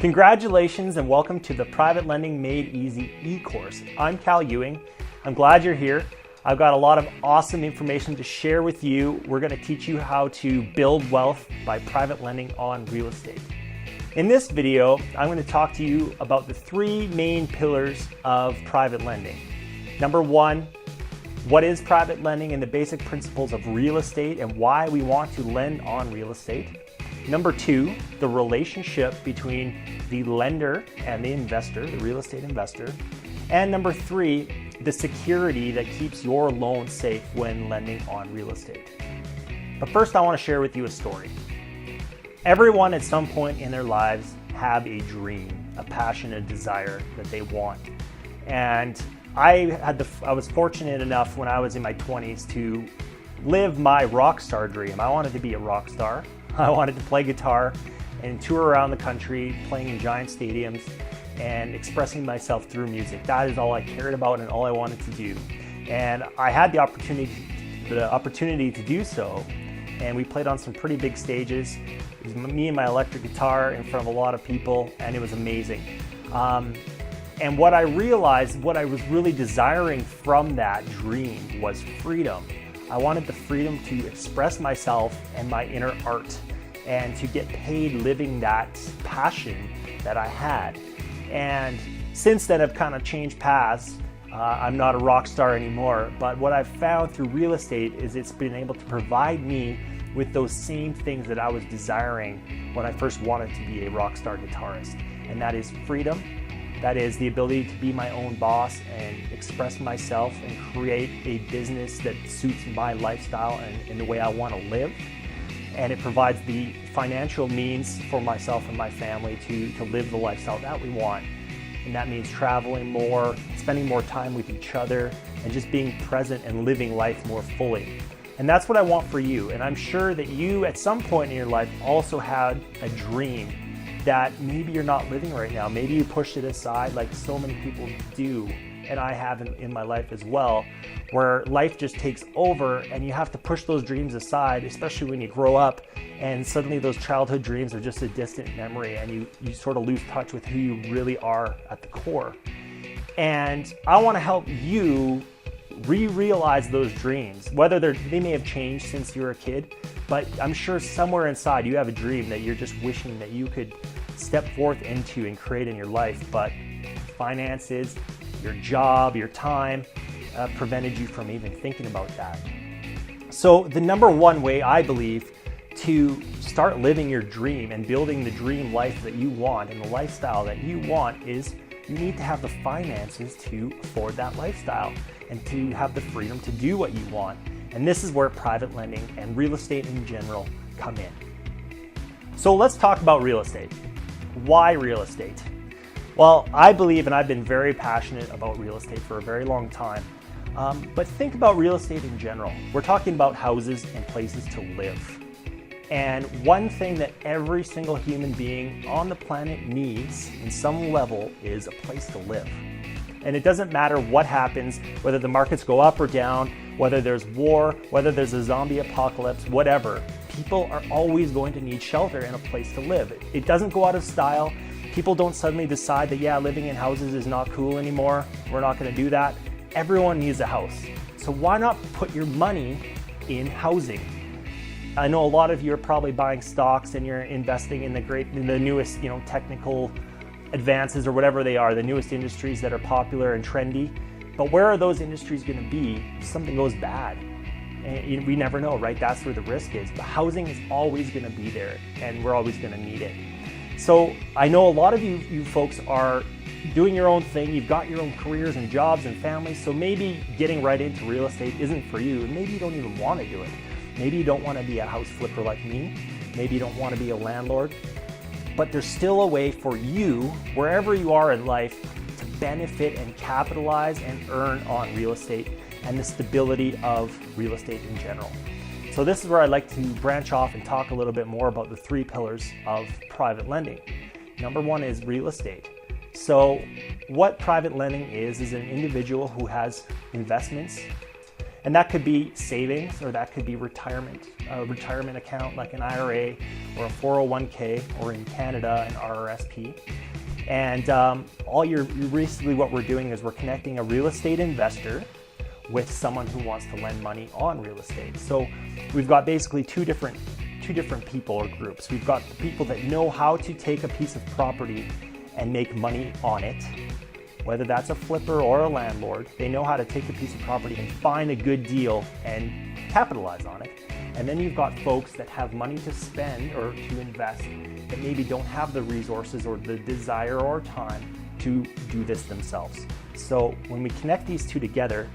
Congratulations and welcome to the Private Lending Made Easy e-course. I'm Cal Ewing. I'm glad you're here. I've got a lot of awesome information to share with you. We're going to teach you how to build wealth by private lending on real estate. In this video, I'm going to talk to you about the three main pillars of private lending. Number one, what is private lending and the basic principles of real estate and why we want to lend on real estate. Number two, the relationship between the lender and the investor, the real estate investor. And number three, the security that keeps your loan safe when lending on real estate. But first, I want to share with you a story. Everyone at some point in their lives have a dream, a passion, a desire that they want. And I was fortunate enough when I was in my 20s to live my rock star dream. I wanted to be a rock star. I wanted to play guitar and tour around the country, playing in giant stadiums and expressing myself through music. That is all I cared about and all I wanted to do. And I had the opportunity to do so. And we played on some pretty big stages. It was me and my electric guitar in front of a lot of people, and it was amazing. And what I realized, what I was really desiring from that dream was freedom. I wanted the freedom to express myself and my inner art and to get paid living that passion that I had. And since then, I've kind of changed paths. I'm not a rock star anymore, but what I've found through real estate is it's been able to provide me with those same things that I was desiring when I first wanted to be a rock star guitarist. And that is freedom. That is the ability to be my own boss and express myself and create a business that suits my lifestyle and the way I want to live. And it provides the financial means for myself and my family to live the lifestyle that we want. And that means traveling more, spending more time with each other, and just being present and living life more fully. And that's what I want for you. And I'm sure that you at some point in your life also had a dream that maybe you're not living right now. Maybe you pushed it aside like so many people do, and I have in my life as well, where life just takes over and you have to push those dreams aside, especially when you grow up and suddenly those childhood dreams are just a distant memory and you sort of lose touch with who you really are at the core. And I want to help you re-realize those dreams, whether they may have changed since you were a kid, but I'm sure somewhere inside you have a dream that you're just wishing that you could step forth into and create in your life, but finances, your job, your time prevented you from even thinking about that. So the number one way I believe to start living your dream and building the dream life that you want and the lifestyle that you want is you need to have the finances to afford that lifestyle and to have the freedom to do what you want. And this is where private lending and real estate in general come in. So let's talk about real estate. Why real estate? Well, I believe, and I've been very passionate about real estate for a very long time, but think about real estate in general. We're talking about houses and places to live. And one thing that every single human being on the planet needs in some level is a place to live. And it doesn't matter what happens, whether the markets go up or down, whether there's war, whether there's a zombie apocalypse, whatever, people are always going to need shelter and a place to live. It doesn't go out of style. People don't suddenly decide that, yeah, living in houses is not cool anymore. We're not going to do that. Everyone needs a house. So why not put your money in housing? I know a lot of you are probably buying stocks and you're investing in the newest, technical advances or whatever they are, the newest industries that are popular and trendy. But where are those industries going to be if something goes bad? And we never know, right? That's where the risk is. But housing is always going to be there and we're always going to need it. So I know a lot of you folks are doing your own thing. You've got your own careers and jobs and families. So maybe getting right into real estate isn't for you. And maybe you don't even want to do it. Maybe you don't want to be a house flipper like me. Maybe you don't want to be a landlord. But there's still a way for you, wherever you are in life, to benefit and capitalize and earn on real estate and the stability of real estate in general. So this is where I'd like to branch off and talk a little bit more about the three pillars of private lending. Number one is real estate. So what private lending is an individual who has investments And that could be savings, or that could be retirement, a retirement account like an IRA or a 401k, or in Canada, an RRSP. And basically what we're doing is we're connecting a real estate investor with someone who wants to lend money on real estate. So we've got basically two different people or groups. We've got the people that know how to take a piece of property and make money on it, whether that's a flipper or a landlord. They know how to take a piece of property and find a good deal and capitalize on it. And then you've got folks that have money to spend or to invest that maybe don't have the resources or the desire or time to do this themselves. So when we connect these two together,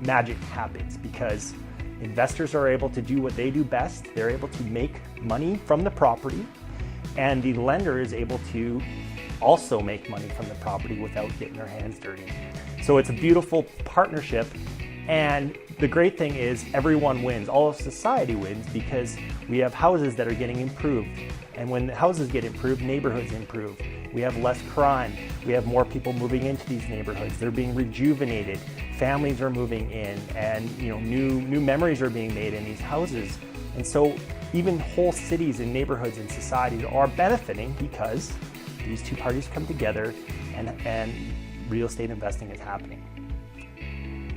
magic happens, because investors are able to do what they do best. They're able to make money from the property, and the lender is able to also make money from the property without getting their hands dirty. So it's a beautiful partnership, and the great thing is everyone wins. All of society wins, because we have houses that are getting improved, and when the houses get improved, neighborhoods improve. We have less crime. We have more people moving into these neighborhoods. They're being rejuvenated. Families are moving in, and new memories are being made in these houses. And so even whole cities and neighborhoods and societies are benefiting because these two parties come together and real estate investing is happening.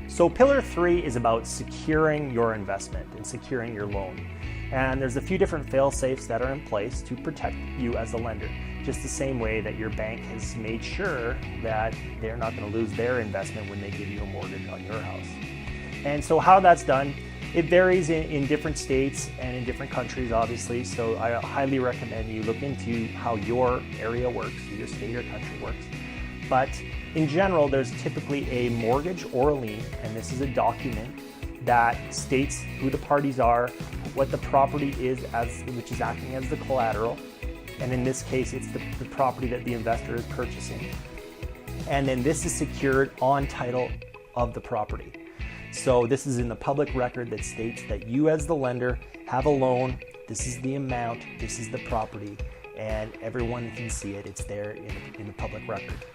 So pillar 3 is about securing your investment and securing your loan. And there's a few different fail-safes that are in place to protect you as a lender, just the same way that your bank has made sure that they're not going to lose their investment when they give you a mortgage on your house. And so how that's done, it varies in different states and in different countries, obviously. So I highly recommend you look into how your area works, your state or country works. But in general, there's typically a mortgage or a lien, and this is a document that states who the parties are, what the property is, which is acting as the collateral. And in this case, it's the property that the investor is purchasing. And then this is secured on title of the property. So this is in the public record that states that you as the lender have a loan, this is the amount, this is the property, and everyone can see it. It's there in the public record.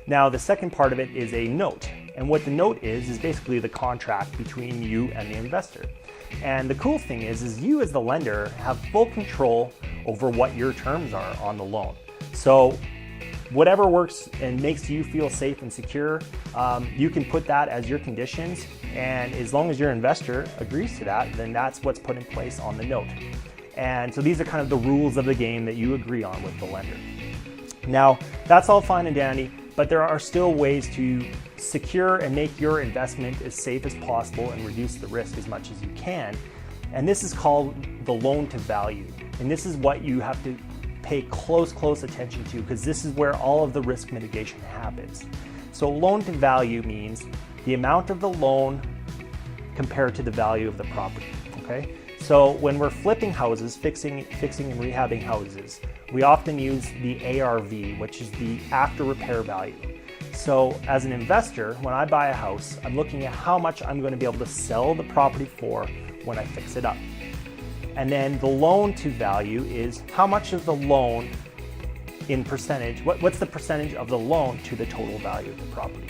Now, the second part of it is a note. And what the note is basically the contract between you and the investor. And the cool thing is you as the lender have full control over what your terms are on the loan. So whatever works and makes you feel safe and secure, you can put that as your conditions. And as long as your investor agrees to that, then that's what's put in place on the note. And so these are kind of the rules of the game that you agree on with the lender. Now, that's all fine and dandy, but there are still ways to secure and make your investment as safe as possible and reduce the risk as much as you can. And this is called the loan to value. And this is what you have to pay close attention to, because this is where all of the risk mitigation happens. So loan to value means the amount of the loan compared to the value of the property, okay? So when we're flipping houses, fixing and rehabbing houses, we often use the ARV, which is the after repair value. So as an investor, when I buy a house, I'm looking at how much I'm going to be able to sell the property for when I fix it up. And then the loan to value is how much of the loan in percentage, what's the percentage of the loan to the total value of the property.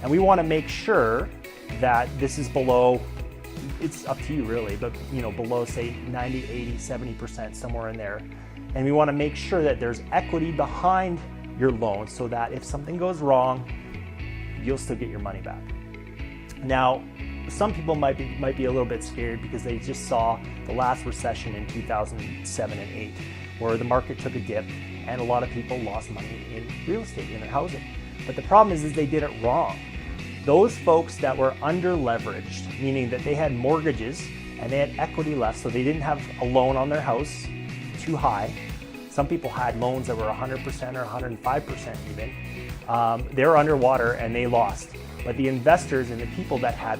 And we want to make sure that this is below, it's up to you really, but below say 90, 80, 70%, somewhere in there. And we want to make sure that there's equity behind your loan so that if something goes wrong, you'll still get your money back. Now, some people might be a little bit scared because they just saw the last recession in 2007 and 8, where the market took a dip and a lot of people lost money in real estate, in their housing. But the problem is they did it wrong. Those folks that were under leveraged, meaning that they had mortgages and they had equity left, so they didn't have a loan on their house too high. Some people had loans that were 100% or 105% even. They were underwater and they lost. But the investors and the people that had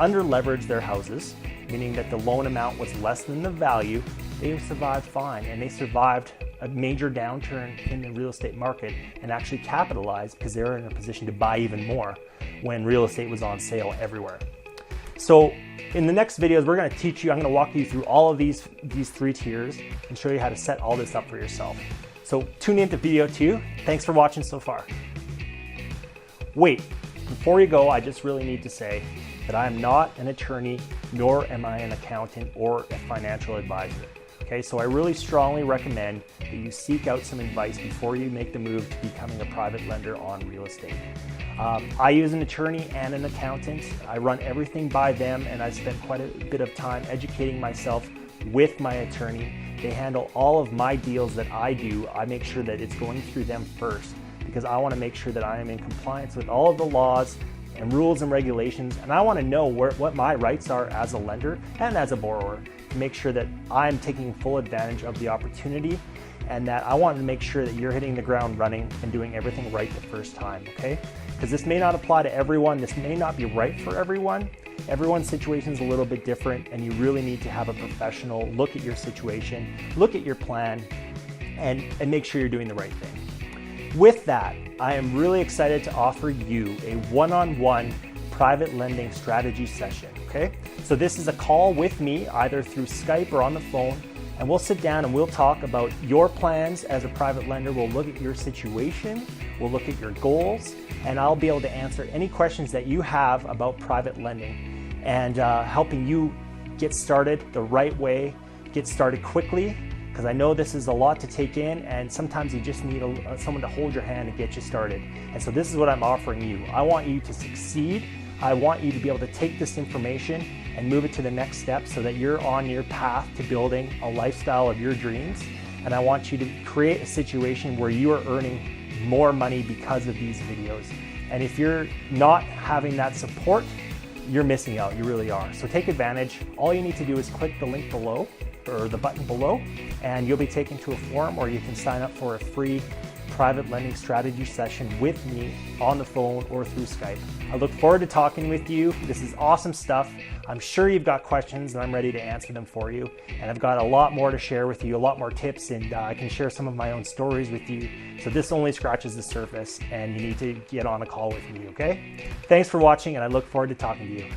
under leveraged their houses, meaning that the loan amount was less than the value, they survived fine, and they survived a major downturn in the real estate market and actually capitalized because they were in a position to buy even more when real estate was on sale everywhere. So in the next videos, we're going to teach you, I'm going to walk you through all of these 3 tiers and show you how to set all this up for yourself. So tune in to video 2. Thanks for watching so far. Wait, before you go, I just really need to say, that I am not an attorney, nor am I an accountant or a financial advisor. Okay, so I really strongly recommend that you seek out some advice before you make the move to becoming a private lender on real estate. I use an attorney and an accountant. I run everything by them, and I spent quite a bit of time educating myself with my attorney. They handle all of my deals that I do. I make sure that it's going through them first because I want to make sure that I am in compliance with all of the laws and rules and regulations, and I want to know what my rights are as a lender and as a borrower to make sure that I'm taking full advantage of the opportunity, and that I want to make sure that you're hitting the ground running and doing everything right the first time, okay? Because this may not apply to everyone, this may not be right for everyone. Everyone's situation is a little bit different, and you really need to have a professional look at your situation, look at your plan, and make sure you're doing the right thing. With that, I am really excited to offer you a one-on-one private lending strategy session, okay? So this is a call with me, either through Skype or on the phone, and we'll sit down and we'll talk about your plans as a private lender. We'll look at your situation, we'll look at your goals, and I'll be able to answer any questions that you have about private lending and helping you get started the right way, get started quickly, because I know this is a lot to take in, and sometimes you just need someone to hold your hand and get you started. And so this is what I'm offering you. I want you to succeed. I want you to be able to take this information and move it to the next step so that you're on your path to building a lifestyle of your dreams. And I want you to create a situation where you are earning more money because of these videos. And if you're not having that support, you're missing out. You really are. So take advantage. All you need to do is click the link below, or the button below, and you'll be taken to a forum, or you can sign up for a free private lending strategy session with me on the phone or through Skype. I look forward to talking with you. This is awesome stuff. I'm sure you've got questions, and I'm ready to answer them for you. And I've got a lot more to share with you, a lot more tips, and I can share some of my own stories with you. So this only scratches the surface, and you need to get on a call with me, okay? Thanks for watching, and I look forward to talking to you.